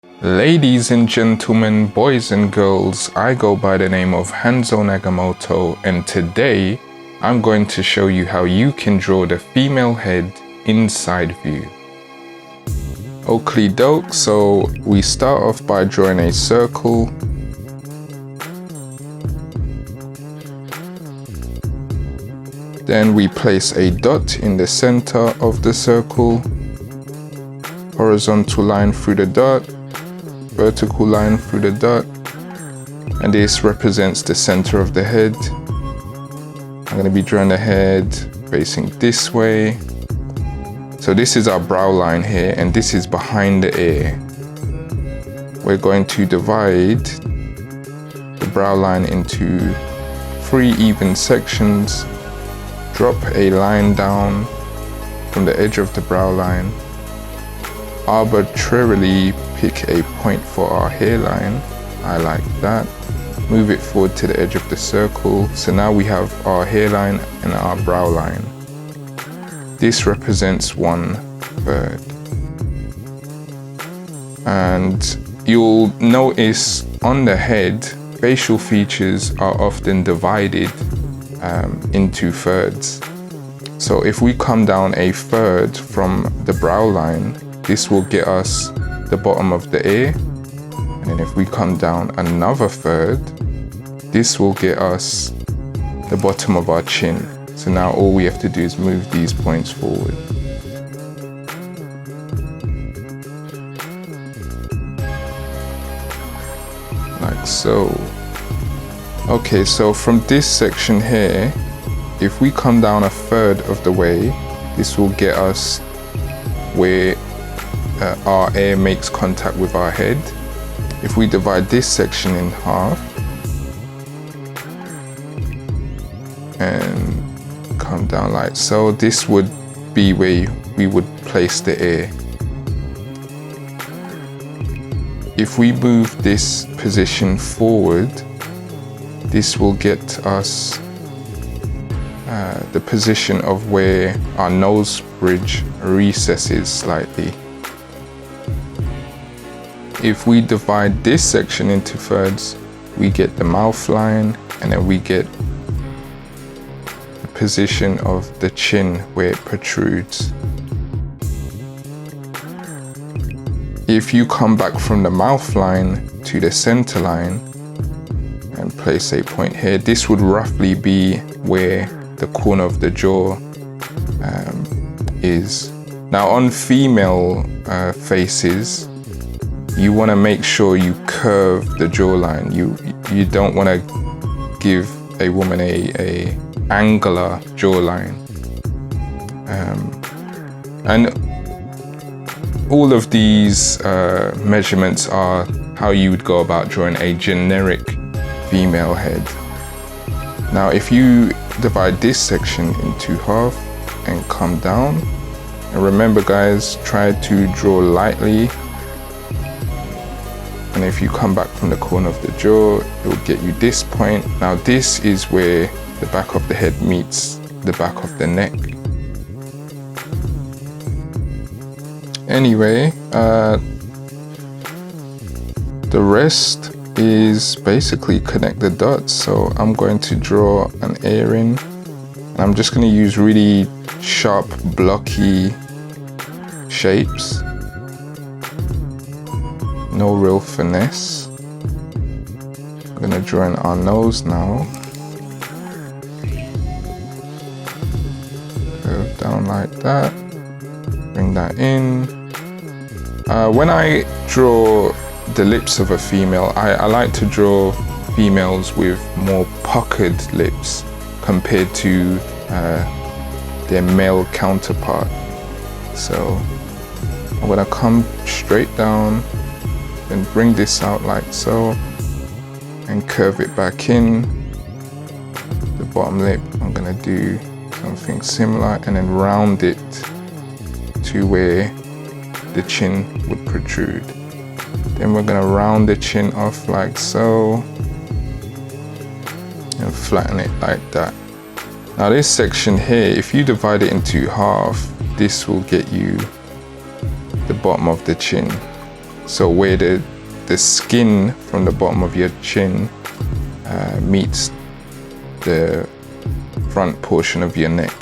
Ladies and gentlemen, boys and girls, I go by the name of Hanzo Nagamoto, and today I'm going to show you how you can draw the female head inside view. Oakley doke, so we start off by drawing a circle. Then we place a dot in the center of the circle, horizontal line through the dot, vertical line through the dot, and this represents the center of the head. I'm going to be drawing the head facing this way. So this is our brow line here, and this is behind the ear. We're going to divide the brow line into 3 even sections, drop a line down from the edge of the brow line, arbitrarily pick a point for our hairline. I like that. Move it forward to the edge of the circle. So now we have our hairline and our brow line. This represents 1/3. And you'll notice on the head, facial features are often divided into thirds. So if we come down a third from the brow line, this will get us the bottom of the ear. And then if we come down another third, this will get us the bottom of our chin. So now all we have to do is move these points forward. Like so. Okay, so from this section here, if we come down 1/3 of the way, this will get us where our ear makes contact with our head. If we divide this section in half and come down like so, this would be where we would place the ear. If we move this position forward, this will get us the position of where our nose bridge recesses slightly. If we divide this section into thirds, we get the mouth line, and then we get the position of the chin where it protrudes. If you come back from the mouth line to the center line and place a point here, this would roughly be where the corner of the jaw is. Now on female faces, you want to make sure you curve the jawline. You don't want to give a woman a angular jawline. And all of these measurements are how you would go about drawing a generic female head. Now if you divide this section into half and come down, and remember guys, try to draw lightly. And if you come back from the corner of the jaw, it will get you this point. Now this is where the back of the head meets the back of the neck. Anyway, the rest is basically connect the dots. So I'm going to draw an earring, and I'm just going to use really sharp, blocky shapes. No real finesse. I'm gonna draw in our nose now. Curve down like that. Bring that in. When I draw the lips of a female, I like to draw females with more puckered lips compared to their male counterpart. So I'm gonna come straight down and bring this out like so, and curve it back in. The bottom lip, I'm gonna do something similar, and then round it to where the chin would protrude. Then we're gonna round the chin off like so, and flatten it like that. Now this section here, if you divide it into half, this will get you the bottom of the chin. So where the skin from the bottom of your chin meets the front portion of your neck.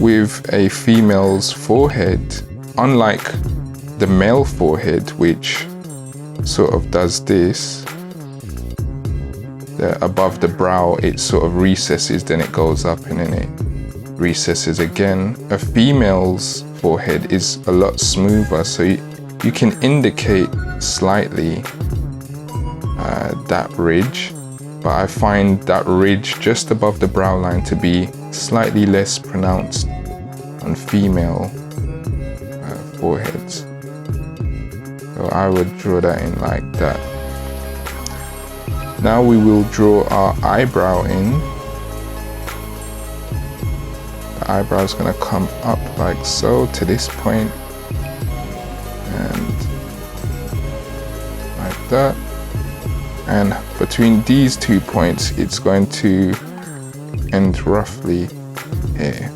With a female's forehead, unlike the male forehead, which sort of does this, above the brow it sort of recesses, then it goes up and then it recesses again. A female's forehead is a lot smoother, so you can indicate slightly that ridge, but I find that ridge just above the brow line to be slightly less pronounced on female foreheads. So I would draw that in like that. Now we will draw our eyebrow in. The eyebrow is going to come up like so to this point, and like that. And between these 2 points, it's going to end roughly here.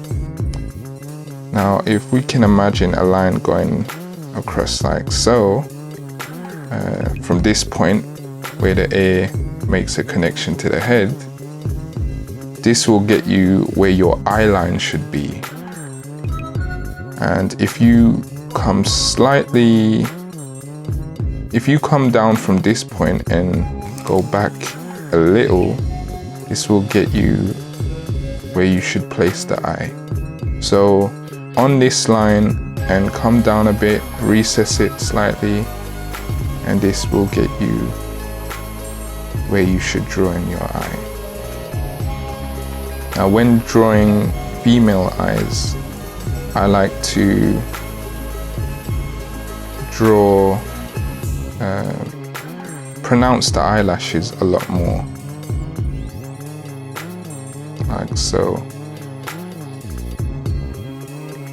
Now, if we can imagine a line going across like so, from this point where the ear makes a connection to the head, this will get you where your eye line should be. And if you come down from this point and go back a little, this will get you where you should place the eye. So on this line and come down a bit, recess it slightly, and this will get you where you should draw in your eye. Now when drawing female eyes, I like to draw, pronounce the eyelashes a lot more, like so.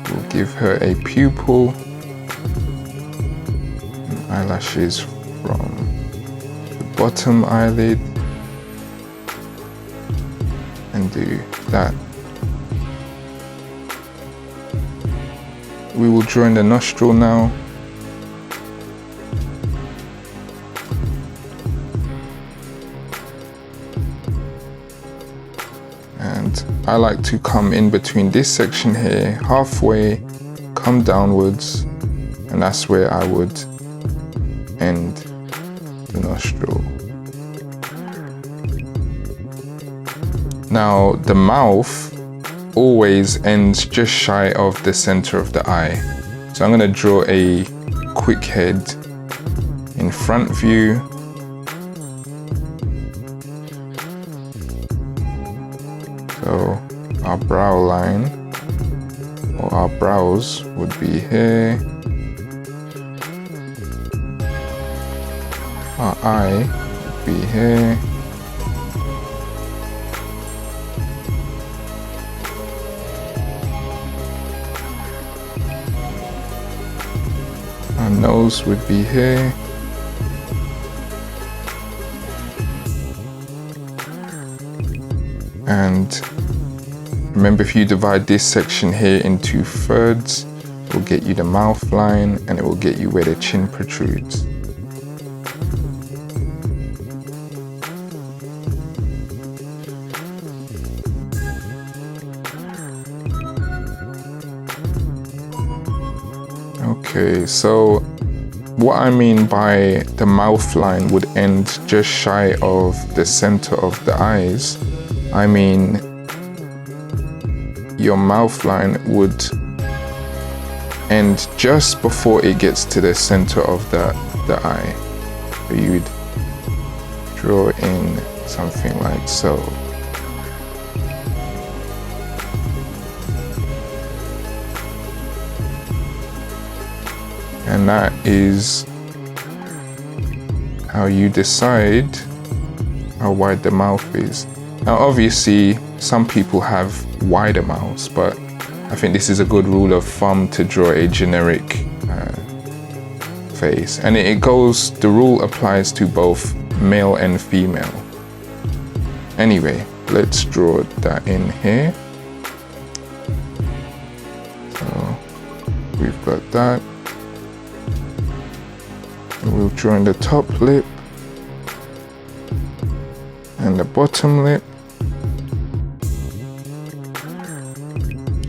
We'll give her a pupil, and eyelashes from the bottom eyelid, and do that. We will draw in the nostril now. And I like to come in between this section here, halfway, come downwards, and that's where I would end the nostril. Now the mouth always ends just shy of the center of the eye. So I'm going to draw a quick head in front view. So our brow line, or our brows, would be here. Our eye would be here. Our nose would be here. And remember, if you divide this section here into thirds, it will get you the mouth line, and it will get you where the chin protrudes. Okay, so what I mean by the mouth line would end just shy of the center of the eyes, I mean your mouth line would end just before it gets to the center of the eye. So you'd draw in something like so. And that is how you decide how wide the mouth is. Now obviously some people have wider mouths, but I think this is a good rule of thumb to draw a generic face. And the rule applies to both male and female. Anyway, let's draw that in here. So we've got that. So we'll join the top lip and the bottom lip.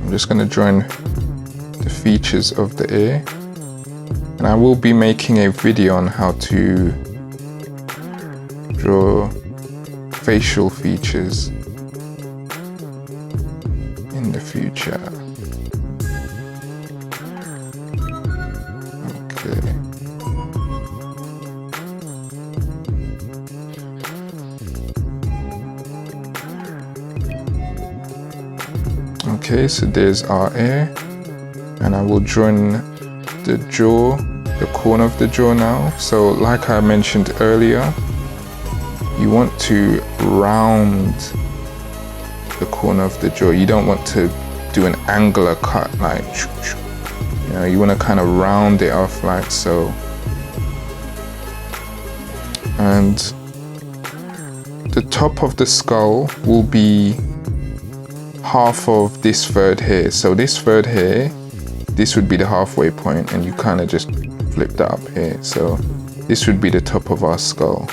I'm just going to join the features of the ear, and I will be making a video on how to draw facial features in the future. Okay, so there's our ear, and I will join the jaw, the corner of the jaw now. So like I mentioned earlier, you want to round the corner of the jaw. You don't want to do an angular cut, like, you know, you want to kind of round it off like so. And the top of the skull will be half of this third hair. So this third hair, this would be the halfway point, and you kind of just flip that up here. So this would be the top of our skull.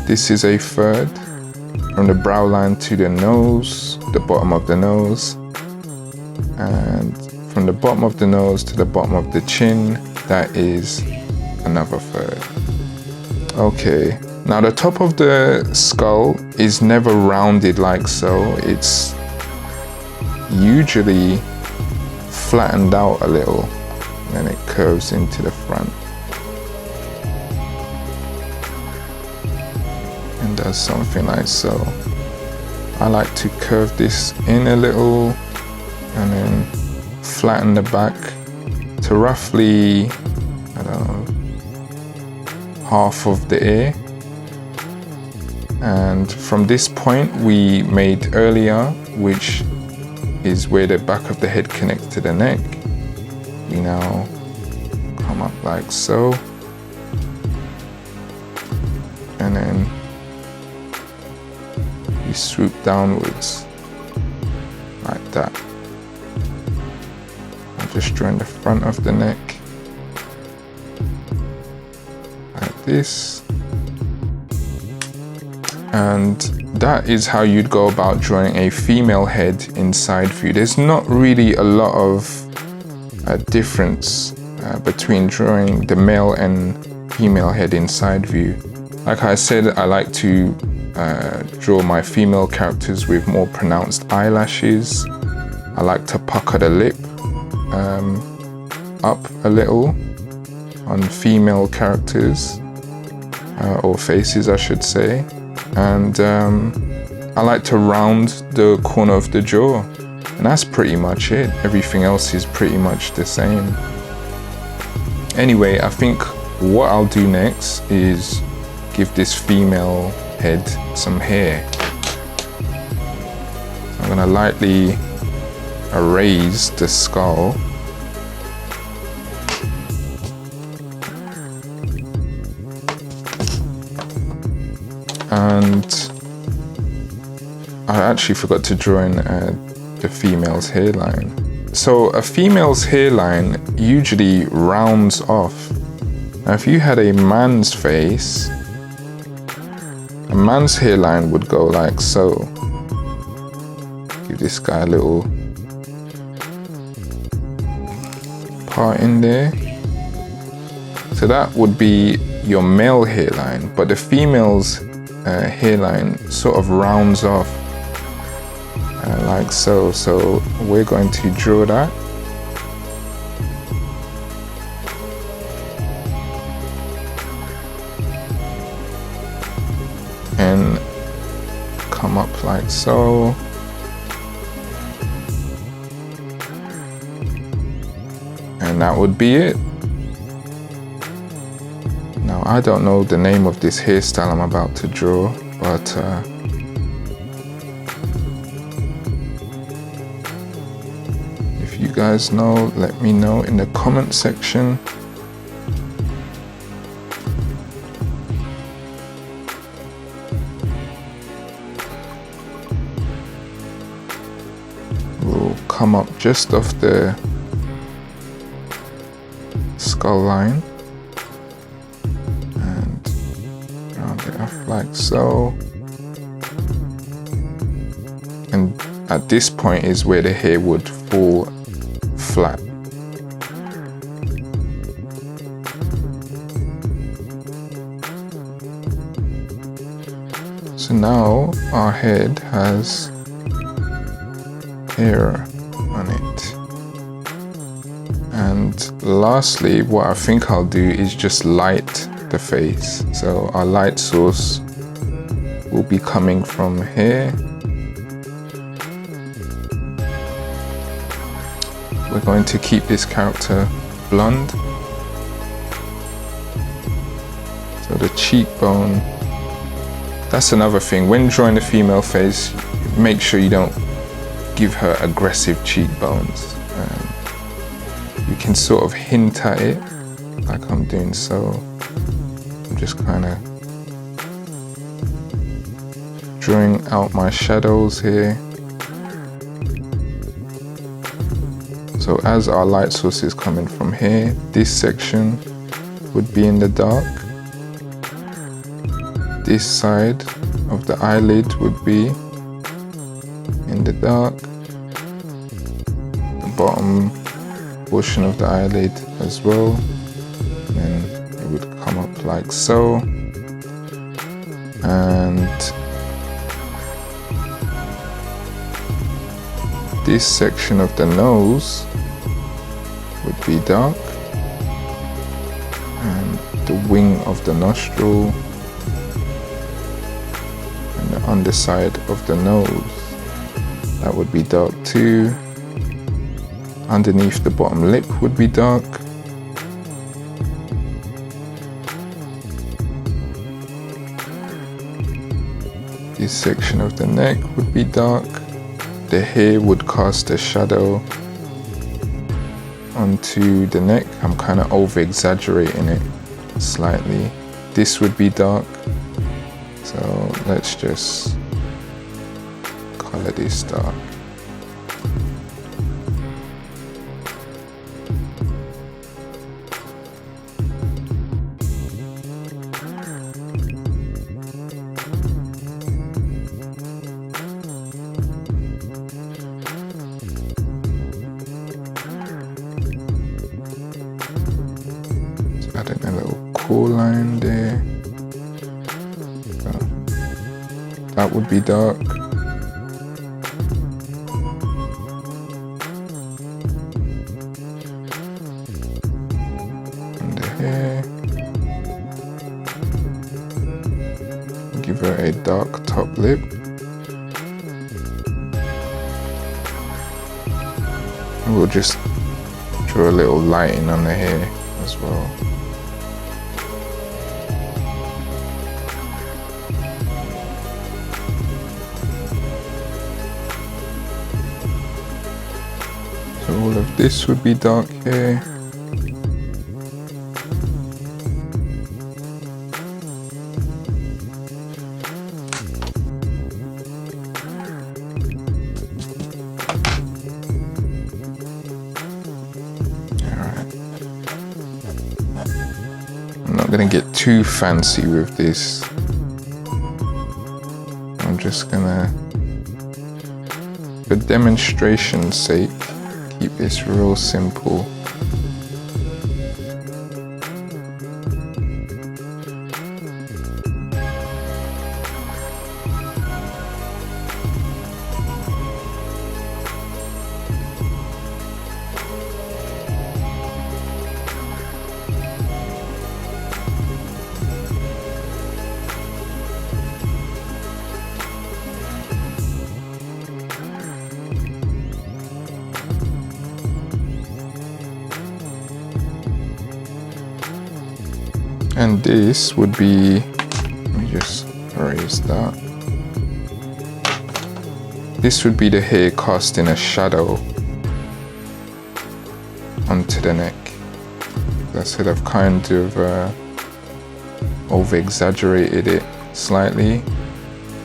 This is a third from the brow line to the nose, the bottom of the nose, and from the bottom of the nose to the bottom of the chin, that is another third. Okay. Now the top of the skull is never rounded like so. It's usually flattened out a little, and it curves into the front and does something like so. I like to curve this in a little and then flatten the back to roughly, I don't know, half of the ear. And from this point we made earlier, which is where the back of the head connects to the neck, we now come up like so, and then we swoop downwards like that. I'll just join the front of the neck like this. And that is how you'd go about drawing a female head in side view. There's not really a lot of difference between drawing the male and female head in side view. Like I said, I like to draw my female characters with more pronounced eyelashes. I like to pucker the lip up a little on female characters, or faces I should say. And I like to round the corner of the jaw, and that's pretty much it. Everything else is pretty much the same. Anyway, I think what I'll do next is give this female head some hair. I'm gonna lightly erase the skull. And I actually forgot to draw in the female's hairline. So a female's hairline usually rounds off. Now if you had a man's face, a man's hairline would go like so. Give this guy a little part in there. So that would be your male hairline, but the female's hairline sort of rounds off like so. So we're going to draw that. And come up like so. And that would be it. Now, I don't know the name of this hairstyle I'm about to draw, but if you guys know, let me know in the comment section. We'll come up just off the skull line and round it off like so. And at this point is where the hair would fall flat. So now our head has hair on it. And lastly, what I think I'll do is just light the face. So our light source will be coming from here. We're going to keep this character blonde. So the cheekbone, that's another thing. When drawing the female face, make sure you don't give her aggressive cheekbones. You can sort of hint at it, like I'm doing so. I'm just kind of drawing out my shadows here. So as our light source is coming from here, this section would be in the dark. This side of the eyelid would be in the dark. The bottom portion of the eyelid as well. And it would come up like so. And this section of the nose would be dark, and the wing of the nostril and the underside of the nose, that would be dark too. Underneath the bottom lip would be dark. This section of the neck would be dark. The hair would cast a shadow onto the neck. I'm kind of over exaggerating it slightly. This would be dark. So let's just color this dark. Adding a little core line there. So that would be dark. And the hair. Give her a dark top lip. And we'll just draw a little lighting on the hair as well. So all of this would be dark here. I'm not gonna get too fancy with this. I'm just gonna, for demonstration's sake, keep this real simple. And this would be, let me just erase that. This would be the hair casting a shadow onto the neck. I said I've kind of over exaggerated it slightly,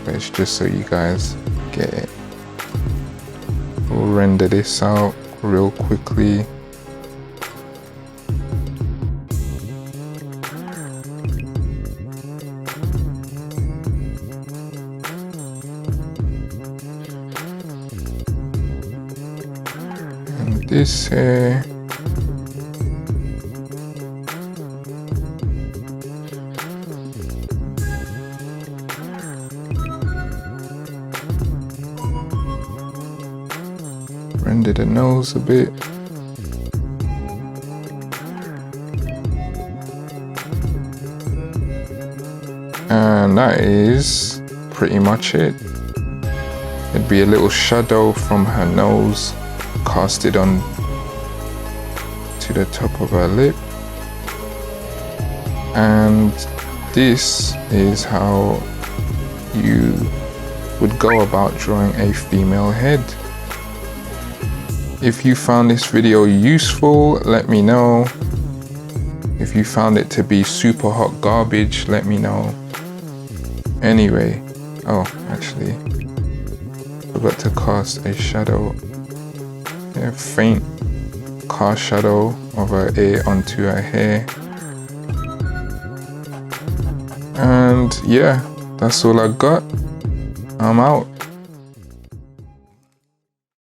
but it's just so you guys get it. We'll render this out real quickly. this here. Render the nose a bit. And that is pretty much it. It'd be a little shadow from her nose, cast it on to the top of her lip. And this is how you would go about drawing a female head. If you found this video useful, let me know. If you found it to be super hot garbage, let me know. Anyway, oh, actually, forgot to cast a shadow, a faint cast shadow of her ear onto her hair. And yeah, that's all I got. I'm out.